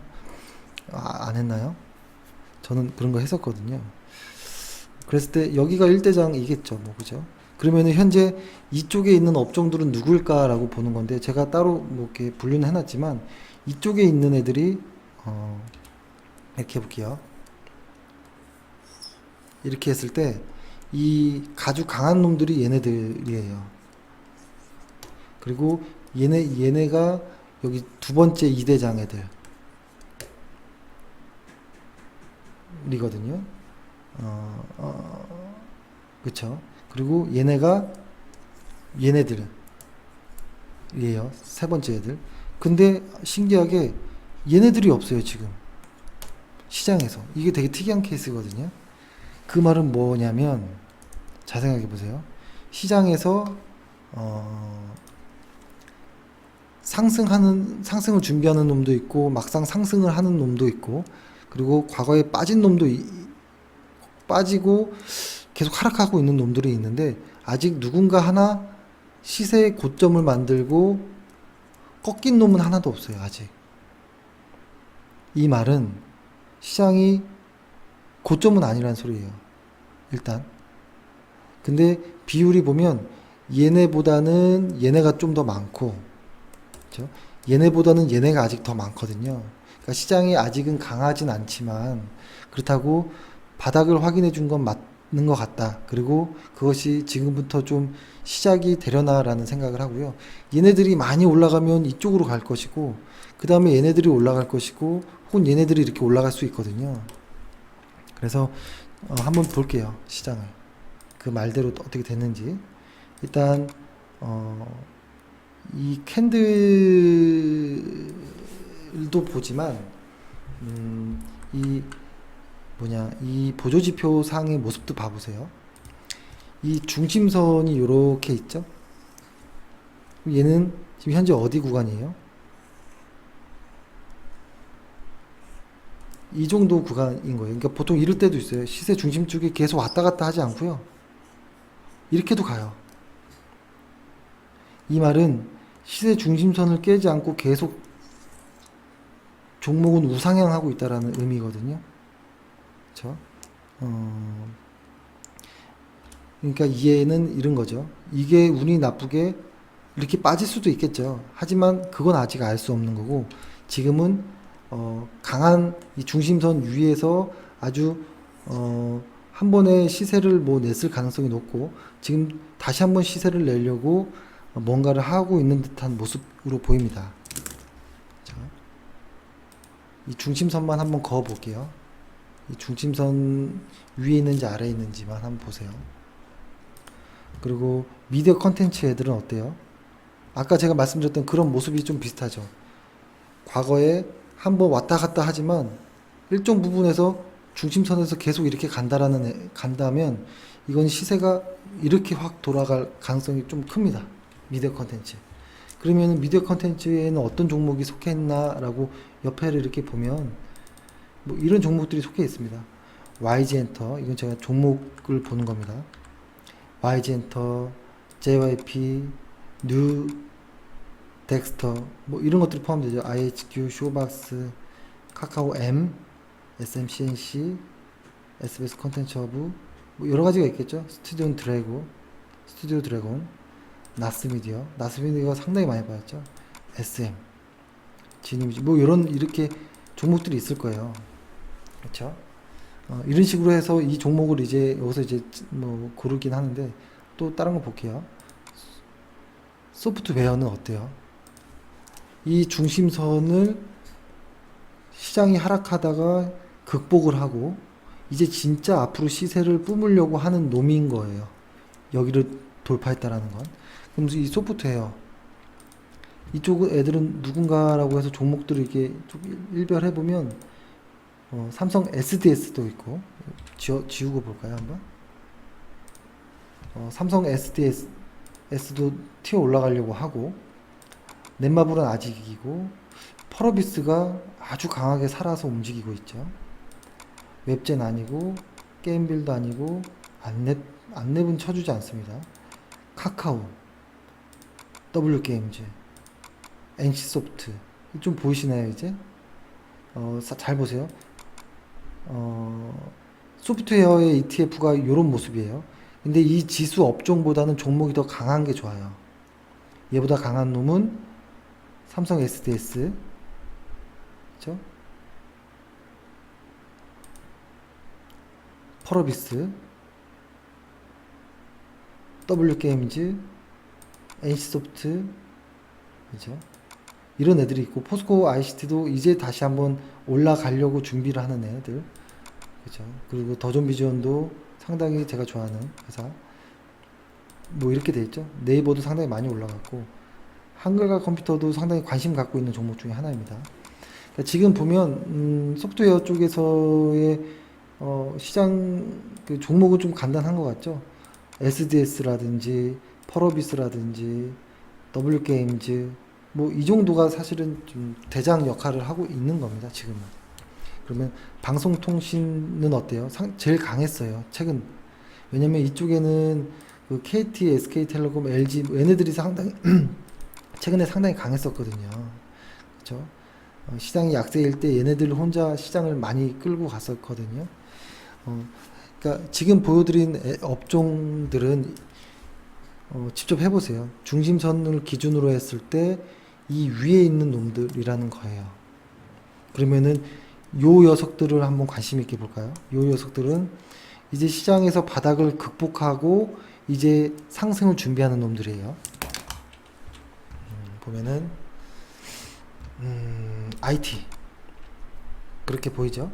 안 했나요? 저는 그런 거 했었거든요. 그랬을 때 여기가 1대장이겠죠, 뭐, 그죠? 그러면은 현재 이쪽에 있는 업종들은 누굴까라고 보는 건데, 제가 따로 뭐 이렇게 분류는 해놨지만 이쪽에 있는 애들이 이렇게 해볼게요. 이렇게 했을 때 이 아주 강한 놈들이 얘네들이에요. 그리고 얘네가 여기 두 번째 2대장 애들이거든요. 그쵸. 그리고 얘네가 얘네들이에요. 세 번째 애들. 근데 신기하게 얘네들이 없어요, 지금. 시장에서. 이게 되게 특이한 케이스거든요. 그 말은 뭐냐면, 잘 생각해 보세요. 시장에서 상승을 준비하는 놈도 있고 막상 상승을 하는 놈도 있고, 그리고 과거에 빠진 놈도 빠지고 계속 하락하고 있는 놈들이 있는데, 아직 누군가 하나 시세의 고점을 만들고 꺾인 놈은 하나도 없어요. 아직. 이 말은 시장이 고점은 아니라는 소리예요. 일단. 근데 비율이 보면 얘네보다는 얘네가 좀 더 많고, 그렇죠? 얘네보다는 얘네가 아직 더 많거든요. 그러니까 시장이 아직은 강하진 않지만 그렇다고 바닥을 확인해 준 건 맞는 것 같다. 그리고 그것이 지금부터 좀 시작이 되려나라는 생각을 하고요. 얘네들이 많이 올라가면 이쪽으로 갈 것이고, 그 다음에 얘네들이 올라갈 것이고, 혹은 얘네들이 이렇게 올라갈 수 있거든요. 그래서 한번 볼게요. 시장을. 그 말대로 어떻게 됐는지. 일단 이 캔들도 보지만 이 보조지표 상의 모습도 봐보세요. 이 중심선이 이렇게 있죠. 얘는 지금 현재 어디 구간이에요? 이 정도 구간인 거예요. 그러니까 보통 이럴 때도 있어요. 시세 중심 쪽에 계속 왔다 갔다 하지 않고요. 이렇게도 가요. 이 말은 시세 중심선을 깨지 않고 계속 종목은 우상향하고 있다라는 의미거든요. 그렇죠? 그러니까 이해는 이런 거죠. 이게 운이 나쁘게 이렇게 빠질 수도 있겠죠. 하지만 그건 아직 알 수 없는 거고, 지금은 강한 이 중심선 위에서 아주 한 번에 시세를 냈을 가능성이 높고, 지금 다시 한번 시세를 내려고 뭔가를 하고 있는 듯한 모습으로 보입니다. 자, 이 중심선만 한번 그어 볼게요. 이 중심선 위에 있는지 아래에 있는지만 한번 보세요. 그리고 미디어 컨텐츠 애들은 어때요? 아까 제가 말씀드렸던 그런 모습이 좀 비슷하죠. 과거에 한번 왔다 갔다 하지만 일정 부분에서 중심선에서 계속 이렇게 간다면 이건 시세가 이렇게 확 돌아갈 가능성이 좀 큽니다. 미디어 컨텐츠. 그러면 미디어 컨텐츠에는 어떤 종목이 속해 있나라고 옆에를 이렇게 보면 이런 종목들이 속해 있습니다. YG엔터, 이건 제가 종목을 보는 겁니다. YG엔터, JYP, 뉴 덱스터, 이런 것들이 포함되죠. IHQ, 쇼박스, 카카오 M, SMCNC, SBS 컨텐츠 허브, 여러 가지가 있겠죠. 스튜디오 드래곤, 나스미디어가 상당히 많이 받았죠. SM, 지니뮤직, 이렇게 종목들이 있을 거예요. 그렇죠? 이런 식으로 해서 이 종목을 여기서 고르긴 하는데, 또 다른 거 볼게요. 소프트웨어는 어때요? 이 중심선을 시장이 하락하다가 극복을 하고 이제 진짜 앞으로 시세를 뿜으려고 하는 놈인 거예요. 여기를 돌파했다라는 건. 그럼 이 소프트웨어, 이쪽 애들은 누군가라고 해서 종목들을 이렇게 좀 일별해보면 삼성 SDS도 있고, 지우고 볼까요 한번? 삼성 SDS도 튀어 올라가려고 하고, 넷마블은 아직 이기고, 펄어비스가 아주 강하게 살아서 움직이고 있죠. 웹젠 아니고, 게임빌도 아니고, 안랩은 쳐주지 않습니다. 카카오, W게임즈, NC소프트, 좀 보이시나요 이제? 잘 보세요. 소프트웨어의 ETF가 이런 모습이에요. 근데 이 지수 업종보다는 종목이 더 강한 게 좋아요. 얘보다 강한 놈은 삼성 SDS, 그렇죠? 펄어비스, W게임즈, NC소프트, 그렇죠? 이런 애들이 있고, 포스코 ICT도 이제 다시 한번 올라가려고 준비를 하는 애들, 그렇죠? 그리고 더존비전도 상당히 제가 좋아하는 회사, 이렇게 돼 있죠. 네이버도 상당히 많이 올라갔고, 한글과 컴퓨터도 상당히 관심 갖고 있는 종목 중에 하나입니다. 그러니까 지금 보면 소프트웨어 쪽에서의 시장 종목은 좀 간단한 것 같죠. SDS라든지 펄어비스라든지 W게임즈 뭐 이 정도가 사실은 좀 대장 역할을 하고 있는 겁니다. 지금은. 그러면 방송통신은 어때요? 제일 강했어요. 최근. 왜냐면 이쪽에는 그 KT, SK텔레콤, LG 얘네들이 상당히 최근에 상당히 강했었거든요. 그렇죠? 시장이 약세일 때 얘네들 혼자 시장을 많이 끌고 갔었거든요. 그러니까 지금 보여드린 업종들은 직접 해보세요. 중심선을 기준으로 했을 때 이 위에 있는 놈들이라는 거예요. 그러면은 요 녀석들을 한번 관심 있게 볼까요? 요 녀석들은 이제 시장에서 바닥을 극복하고 이제 상승을 준비하는 놈들이에요. 보면은 IT 그렇게 보이죠?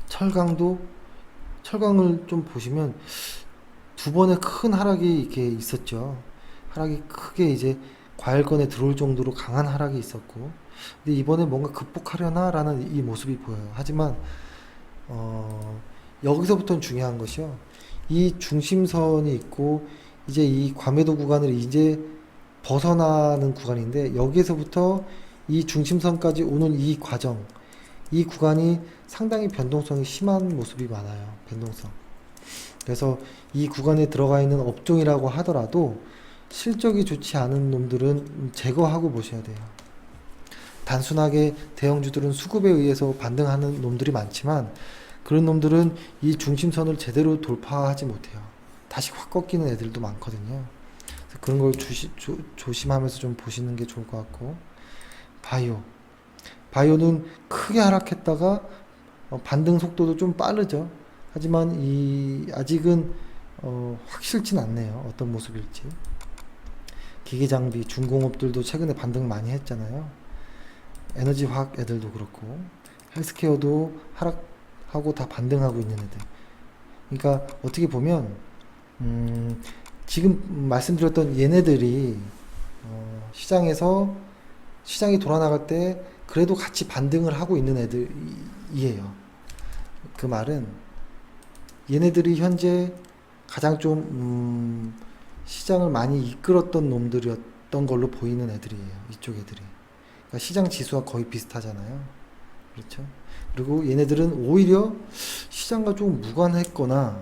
철강을 좀 보시면 두 번의 큰 하락이 이렇게 있었죠. 하락이 크게 이제 과열권에 들어올 정도로 강한 하락이 있었고, 근데 이번에 뭔가 극복하려나라는 이 모습이 보여요. 하지만 여기서부터는 중요한 것이요. 이 중심선이 있고 이제 이 과매도 구간을 이제 벗어나는 구간인데 여기에서부터 이 중심선까지 오는 이 과정, 이 구간이 상당히 변동성이 심한 모습이 많아요. 변동성. 그래서 이 구간에 들어가 있는 업종이라고 하더라도 실적이 좋지 않은 놈들은 제거하고 보셔야 돼요. 단순하게 대형주들은 수급에 의해서 반등하는 놈들이 많지만 그런 놈들은 이 중심선을 제대로 돌파하지 못해요. 다시 확 꺾이는 애들도 많거든요. 그래서 그런 걸 조심하면서 좀 보시는 게 좋을 것 같고, 바이오는 크게 하락했다가 반등 속도도 좀 빠르죠. 하지만 아직은 확실치 않네요. 어떤 모습일지. 기계장비, 중공업들도 최근에 반등 많이 했잖아요. 에너지화학 애들도 그렇고 헬스케어도 하락하고 다 반등하고 있는 애들. 그러니까 어떻게 보면 지금 말씀드렸던 얘네들이 시장이 돌아나갈 때 그래도 같이 반등을 하고 있는 애들이에요. 그 말은 얘네들이 현재 가장 좀 시장을 많이 이끌었던 놈들이었던 걸로 보이는 애들이에요. 이쪽 애들이. 그러니까 시장 지수와 거의 비슷하잖아요. 그렇죠? 그리고 얘네들은 오히려 시장과 좀 무관했거나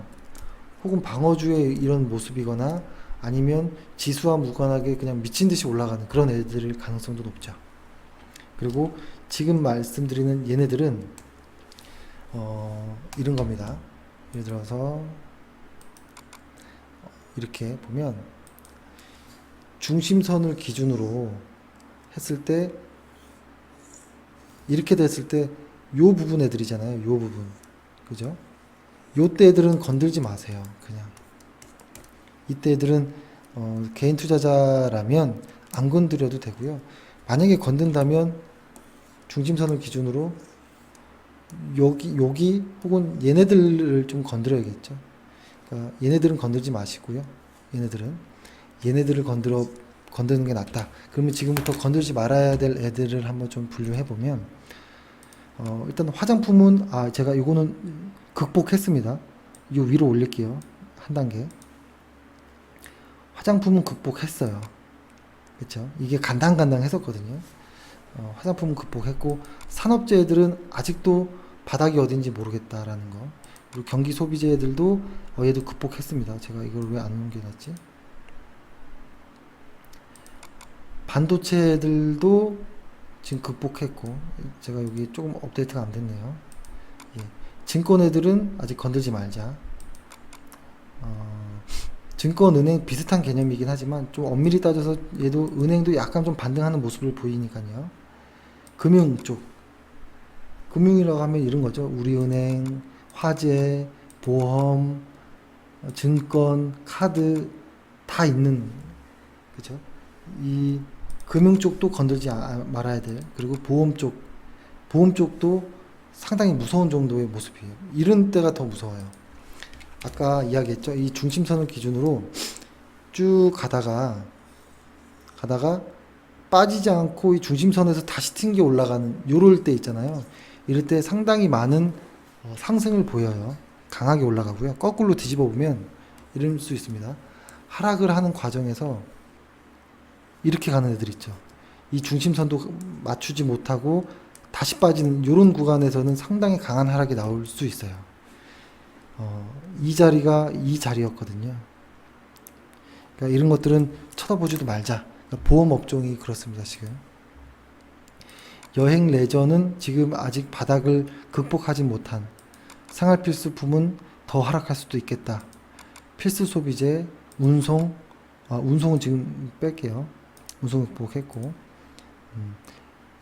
혹은 방어주의 이런 모습이거나 아니면 지수와 무관하게 그냥 미친 듯이 올라가는 그런 애들일 가능성도 높죠. 그리고 지금 말씀드리는 얘네들은 이런 겁니다. 예를 들어서 이렇게 보면 중심선을 기준으로 했을 때 이렇게 됐을 때 요 부분 애들이잖아요. 요 부분. 그죠? 요때 애들은 건들지 마세요. 그냥. 이때 애들은 개인 투자자라면 안 건드려도 되고요. 만약에 건든다면 중심선을 기준으로 여기 혹은 얘네들을 좀 건드려야겠죠. 그러니까 얘네들은 건들지 마시고요. 얘네들을 건드는 게 낫다. 그러면 지금부터 건들지 말아야 될 애들을 한번 좀 분류해 보면 일단 화장품은 제가 이거는 극복했습니다. 요 위로 올릴게요. 한 단계. 화장품은 극복했어요. 그렇죠? 이게 간당간당 했었거든요. 화장품은 극복했고 산업재들은 아직도 바닥이 어딘지 모르겠다라는 거. 그리고 경기 소비재들도 얘도 극복했습니다. 제가 이걸 왜 안 옮겨놨지? 반도체들도 지금 극복했고 제가 여기 조금 업데이트가 안 됐네요. 예. 증권 애들은 아직 건들지 말자. 증권 은행 비슷한 개념이긴 하지만 좀 엄밀히 따져서 얘도 은행도 약간 좀 반등하는 모습을 보이니까요. 금융 쪽. 금융이라고 하면 이런 거죠. 우리은행, 화재, 보험, 증권, 카드 다 있는, 그죠? 이 금융 쪽도 건들지 말아야 돼. 그리고 보험 쪽도 상당히 무서운 정도의 모습이에요. 이런 때가 더 무서워요. 아까 이야기했죠. 이 중심선을 기준으로 쭉 가다가 빠지지 않고 이 중심선에서 다시 튕겨 올라가는 요럴 때 있잖아요. 이럴 때 상당히 많은 상승을 보여요. 강하게 올라가고요. 거꾸로 뒤집어 보면 이럴 수 있습니다. 하락을 하는 과정에서 이렇게 가는 애들 있죠. 이 중심선도 맞추지 못하고 다시 빠지는 이런 구간에서는 상당히 강한 하락이 나올 수 있어요. 이 자리가 이 자리였거든요. 그러니까 이런 것들은 쳐다보지도 말자. 그러니까 보험 업종이 그렇습니다. 지금 여행 레저는 지금 아직 바닥을 극복하지 못한 생활필수품은 더 하락할 수도 있겠다. 필수소비재, 운송은 지금 뺄게요. 운송 극복했고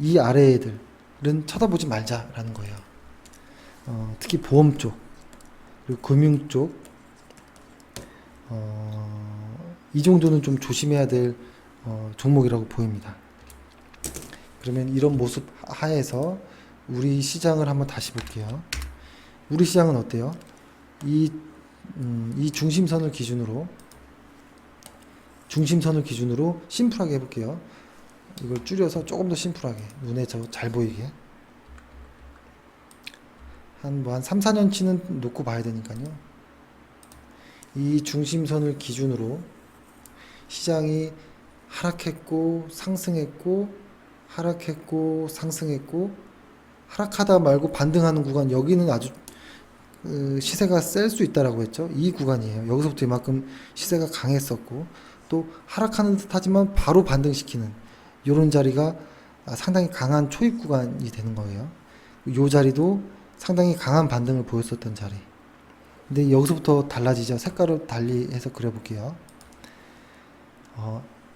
이 아래 애들은 쳐다보지 말자라는 거예요. 특히 보험 쪽 그리고 금융 쪽 이 정도는 좀 조심해야 될 종목이라고 보입니다. 그러면 이런 모습 하에서 우리 시장을 한번 다시 볼게요. 우리 시장은 어때요? 이 중심선을 기준으로 심플하게 해볼게요. 이걸 줄여서 조금 더 심플하게 눈에 잘 보이게 한 3, 4년치는 놓고 봐야 되니까요. 이 중심선을 기준으로 시장이 하락했고 상승했고 하락했고 상승했고 하락하다 말고 반등하는 구간, 여기는 아주 시세가 셀 수 있다라고 했죠. 이 구간이에요. 여기서부터 이만큼 시세가 강했었고 또 하락하는 듯 하지만 바로 반등시키는 이런 자리가 상당히 강한 초입 구간이 되는 거예요. 이 자리도 상당히 강한 반등을 보였었던 자리. 근데 여기서부터 달라지죠. 색깔을 달리 해서 그려볼게요.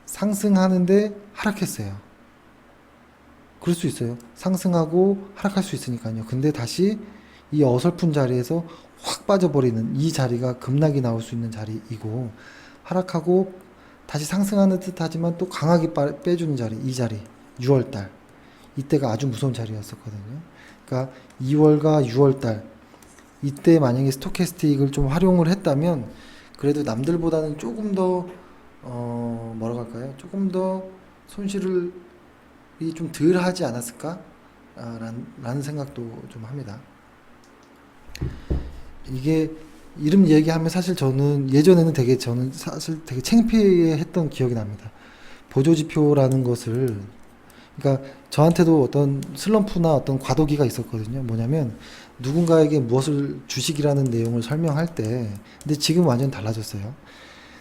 상승하는데 하락했어요. 그럴 수 있어요. 상승하고 하락할 수 있으니까요. 근데 다시 이 어설픈 자리에서 확 빠져버리는 이 자리가 급락이 나올 수 있는 자리이고, 하락하고 다시 상승하는 듯 하지만 또 강하게 빼주는 자리, 이 자리 6월달 이때가 아주 무서운 자리였었거든요. 그러니까 2월과 6월달 이때 만약에 스토캐스틱을 좀 활용을 했다면 그래도 남들보다는 조금 더 뭐라고 할까요? 조금 더 손실을 좀 덜 하지 않았을까? 라는 생각도 좀 합니다. 이게 이름 얘기하면 사실 저는 예전에는 저는 사실 되게 창피했던 기억이 납니다. 보조지표라는 것을, 그러니까 저한테도 어떤 슬럼프나 어떤 과도기가 있었거든요. 뭐냐면 누군가에게 무엇을 주식이라는 내용을 설명할 때, 근데 지금 완전 달라졌어요.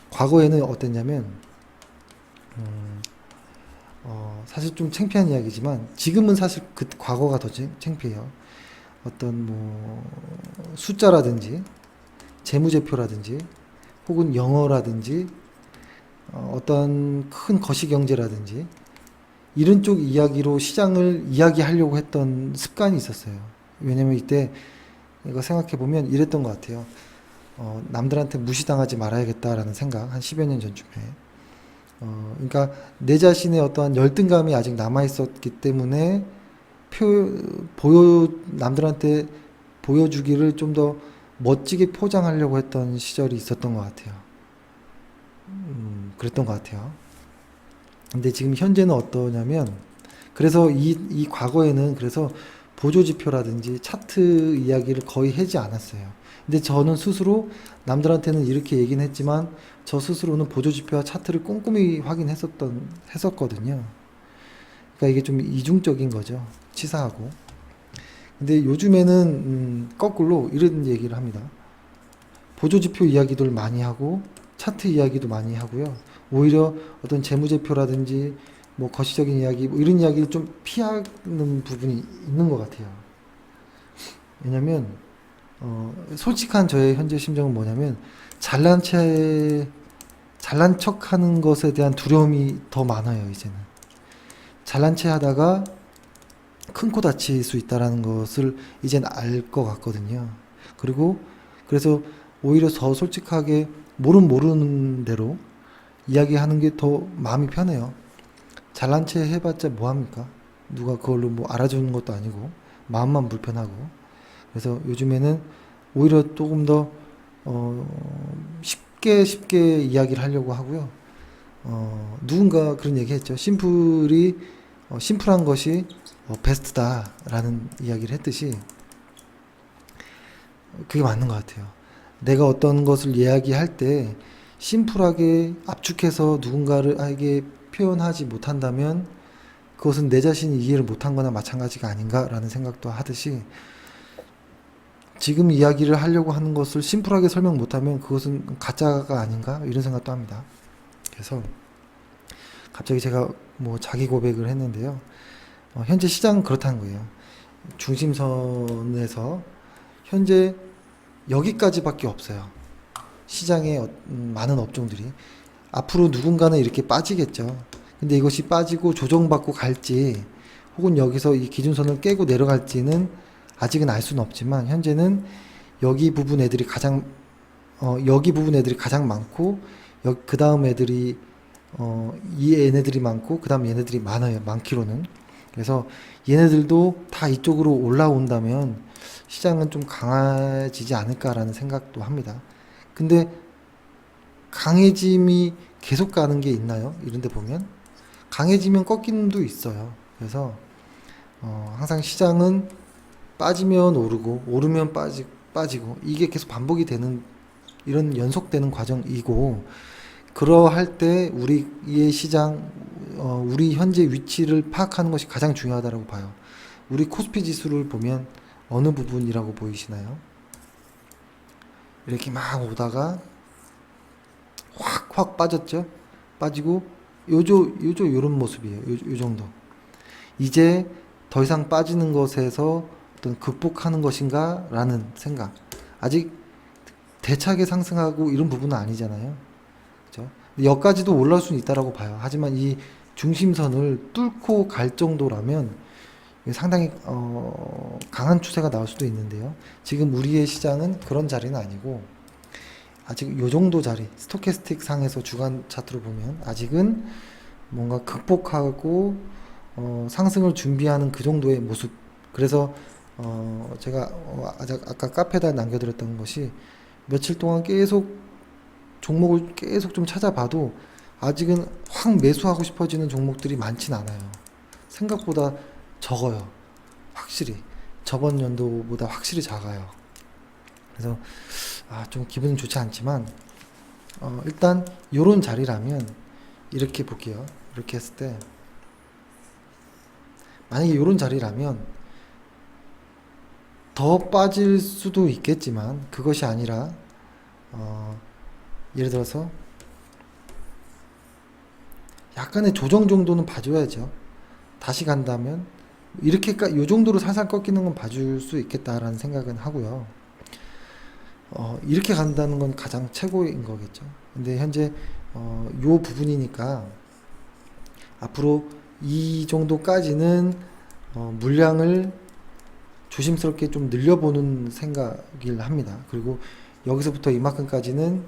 과거에는 어땠냐면 사실 좀 창피한 이야기지만 지금은 사실 그 과거가 더 창피해요. 어떤 뭐 숫자라든지 재무제표라든지 혹은 영어라든지 어떤 큰 거시경제라든지 이런 쪽 이야기로 시장을 이야기하려고 했던 습관이 있었어요. 왜냐면 이때 이거 생각해 보면 이랬던 것 같아요. 남들한테 무시당하지 말아야겠다라는 생각, 한 10여 년 전쯤에. 그러니까 내 자신의 어떠한 열등감이 아직 남아 있었기 때문에 남들한테 보여주기를 좀 더 멋지게 포장하려고 했던 시절이 있었던 것 같아요. 그랬던 것 같아요. 근데 지금 현재는 어떠냐면, 그래서 이 과거에는 그래서 보조지표라든지 차트 이야기를 거의 하지 않았어요. 근데 저는 스스로 남들한테는 이렇게 얘기는 했지만 저 스스로는 보조지표와 차트를 꼼꼼히 했었거든요. 그러니까 이게 좀 이중적인 거죠. 치사하고. 근데 요즘에는 거꾸로 이런 얘기를 합니다. 보조지표 이야기들 많이 하고 차트 이야기도 많이 하고요. 오히려 어떤 재무제표라든지 뭐 거시적인 이야기, 뭐 이런 이야기를 좀 피하는 부분이 있는 것 같아요. 왜냐면 솔직한 저의 현재 심정은 뭐냐면 잘난 척하는 것에 대한 두려움이 더 많아요. 이제는 잘난 체 하다가 큰 코 다칠 수 있다라는 것을 이젠 알 것 같거든요. 그리고 그래서 오히려 더 솔직하게 모르는 대로 이야기하는 게 더 마음이 편해요. 잘난 체 해봤자 뭐합니까? 누가 그걸로 뭐 알아주는 것도 아니고 마음만 불편하고. 그래서 요즘에는 오히려 조금 더 쉽게 이야기를 하려고 하고요. 누군가 그런 얘기 했죠. 심플한 것이 베스트다라는 이야기를 했듯이 그게 맞는 것 같아요. 내가 어떤 것을 이야기할 때 심플하게 압축해서 누군가에게 표현하지 못한다면 그것은 내 자신이 이해를 못한 거나 마찬가지가 아닌가라는 생각도 하듯이, 지금 이야기를 하려고 하는 것을 심플하게 설명 못하면 그것은 가짜가 아닌가 이런 생각도 합니다. 그래서 갑자기 제가 뭐 자기 고백을 했는데요. 현재 시장은 그렇다는 거예요. 중심선에서 현재 여기까지밖에 없어요. 시장의 많은 업종들이. 앞으로 누군가는 이렇게 빠지겠죠. 근데 이것이 빠지고 조정받고 갈지, 혹은 여기서 이 기준선을 깨고 내려갈지는 아직은 알 수는 없지만, 현재는 여기 부분 애들이 가장 많고, 그 다음 애들이 얘네들이 많고, 그 다음 얘네들이 많아요. 많기로는. 그래서 얘네들도 다 이쪽으로 올라온다면 시장은 좀 강해지지 않을까라는 생각도 합니다. 근데 강해짐이 계속 가는 게 있나요? 이런 데 보면 강해지면 꺾이는 도 있어요. 그래서 항상 시장은 빠지면 오르고 오르면 빠지고 이게 계속 반복이 되는, 이런 연속되는 과정이고, 그러할 때 우리의 시장, 우리 현재 위치를 파악하는 것이 가장 중요하다고 봐요. 우리 코스피 지수를 보면 어느 부분이라고 보이시나요? 이렇게 막 오다가 확 빠졌죠? 빠지고 요런 모습이에요. 요 정도. 이제 더 이상 빠지는 것에서 어떤 극복하는 것인가 라는 생각. 아직 대차게 상승하고 이런 부분은 아니잖아요. 그죠? 여기까지도 올라올 수는 있다라고 봐요. 하지만 이 중심선을 뚫고 갈 정도라면 상당히 강한 추세가 나올 수도 있는데요. 지금 우리의 시장은 그런 자리는 아니고, 아직 요 정도 자리, 스토캐스틱 상에서 주간 차트로 보면 아직은 뭔가 극복하고 상승을 준비하는 그 정도의 모습. 그래서 제가 아까 카페에다 남겨드렸던 것이, 며칠 동안 계속 종목을 계속 좀 찾아봐도 아직은 확 매수하고 싶어지는 종목들이 많진 않아요. 생각보다 적어요. 확실히 저번 연도보다 확실히 작아요. 그래서 좀 기분은 좋지 않지만, 일단 요런 자리라면 이렇게 볼게요. 이렇게 했을 때, 만약에 요런 자리라면 더 빠질 수도 있겠지만, 그것이 아니라 예를 들어서 약간의 조정 정도는 봐줘야죠. 다시 간다면 이렇게 요 정도로 살살 꺾이는 건 봐줄 수 있겠다라는 생각은 하고요. 이렇게 간다는 건 가장 최고인 거겠죠. 근데 현재 요 부분이니까 앞으로 이 정도까지는 물량을 조심스럽게 좀 늘려보는 생각을 합니다. 그리고 여기서부터 이만큼까지는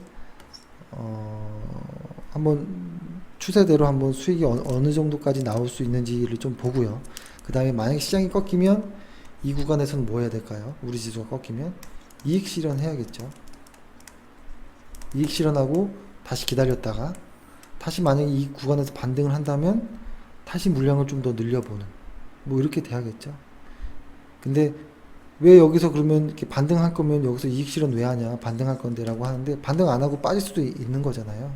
한번 추세대로 한번 수익이 어느 정도까지 나올 수 있는지를 좀 보고요. 그 다음에 만약에 시장이 꺾이면 이 구간에서는 뭐 해야 될까요? 우리 지수가 꺾이면 이익 실현 해야겠죠. 이익 실현하고 다시 기다렸다가 다시 만약에 이 구간에서 반등을 한다면 다시 물량을 좀 더 늘려보는, 뭐 이렇게 돼야겠죠. 근데 왜 여기서 그러면 이렇게 반등할 거면 여기서 이익 실현 왜 하냐, 반등할 건데 라고 하는데, 반등 안 하고 빠질 수도 있는 거잖아요.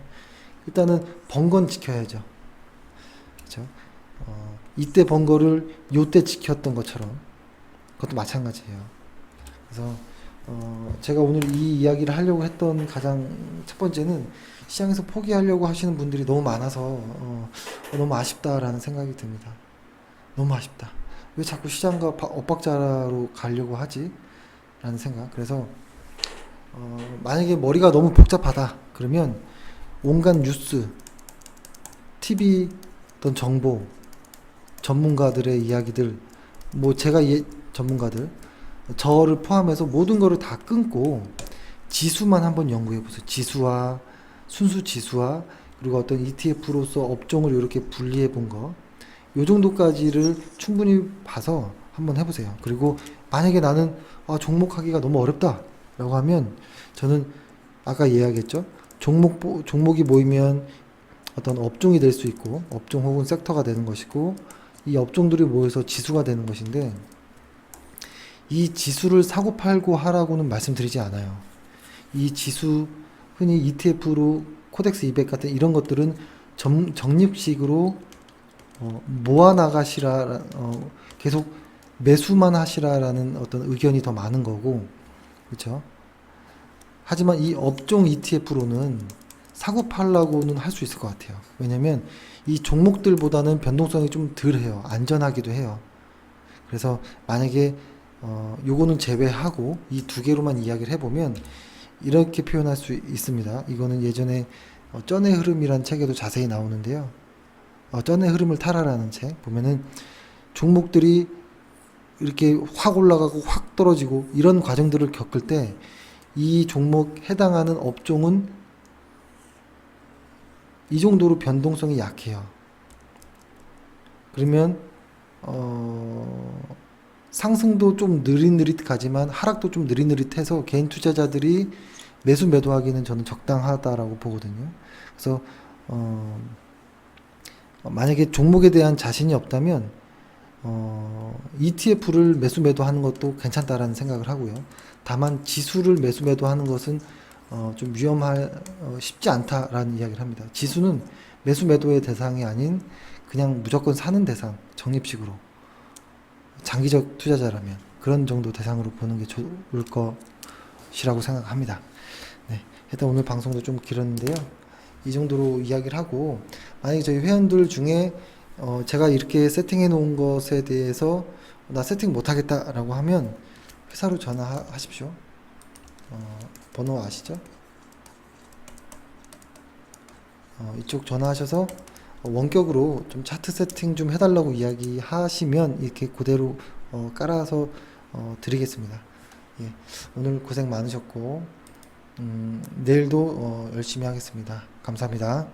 일단은 번 건 지켜야죠. 그렇죠? 이때 번 거를 요때 지켰던 것처럼 그것도 마찬가지예요. 그래서 제가 오늘 이 이야기를 하려고 했던 가장 첫 번째는, 시장에서 포기하려고 하시는 분들이 너무 많아서 너무 아쉽다라는 생각이 듭니다. 너무 아쉽다. 왜 자꾸 시장과 엇박자로 가려고 하지? 라는 생각. 그래서 만약에 머리가 너무 복잡하다 그러면 온갖 뉴스, TV 어떤 정보, 전문가들의 이야기들, 뭐 제가 전문가들, 저를 포함해서 모든 거를 다 끊고 지수만 한번 연구해 보세요. 지수와 순수 지수와 그리고 어떤 ETF로서 업종을 이렇게 분리해 본 거, 요 정도까지를 충분히 봐서 한번 해보세요. 그리고 만약에 나는 종목하기가 너무 어렵다 라고 하면, 저는 아까 이야기했죠. 종목이 모이면 어떤 업종이 될 수 있고, 업종 혹은 섹터가 되는 것이고, 이 업종들이 모여서 지수가 되는 것인데, 이 지수를 사고 팔고 하라고는 말씀드리지 않아요. 이 지수 흔히 ETF로 코덱스 200 같은 이런 것들은 적립식으로 모아 나가시라, 계속 매수만 하시라라는 어떤 의견이 더 많은 거고, 그렇죠? 하지만 이 업종 ETF로는 사고 팔라고는 할 수 있을 것 같아요. 왜냐면 이 종목들보다는 변동성이 좀 덜해요. 안전하기도 해요. 그래서 만약에 요거는 제외하고 이 두 개로만 이야기를 해보면 이렇게 표현할 수 있습니다. 이거는 예전에 쩐의 흐름이란 책에도 자세히 나오는데요. 쩐의 흐름을 타라라는 책 보면은 종목들이 이렇게 확 올라가고 확 떨어지고 이런 과정들을 겪을 때 이 종목 해당하는 업종은 이 정도로 변동성이 약해요. 그러면 상승도 좀 느릿느릿하지만 하락도 좀 느릿느릿해서 개인 투자자들이 매수 매도하기는 저는 적당하다라고 보거든요. 그래서 만약에 종목에 대한 자신이 없다면 ETF를 매수 매도하는 것도 괜찮다라는 생각을 하고요. 다만 지수를 매수 매도하는 것은 좀 쉽지 않다라는 이야기를 합니다. 지수는 매수 매도의 대상이 아닌 그냥 무조건 사는 대상, 적립식으로 장기적 투자자라면 그런 정도 대상으로 보는 게 좋을 것이라고 생각합니다. 네, 일단 오늘 방송도 좀 길었는데요. 이 정도로 이야기를 하고, 만약에 저희 회원들 중에 제가 이렇게 세팅해 놓은 것에 대해서 나 세팅 못하겠다 라고 하면 회사로 전화하십시오. 번호 아시죠? 이쪽 전화하셔서 원격으로 좀 차트 세팅 좀 해달라고 이야기하시면 이렇게 그대로 깔아서 드리겠습니다. 예, 오늘 고생 많으셨고 내일도 열심히 하겠습니다. 감사합니다.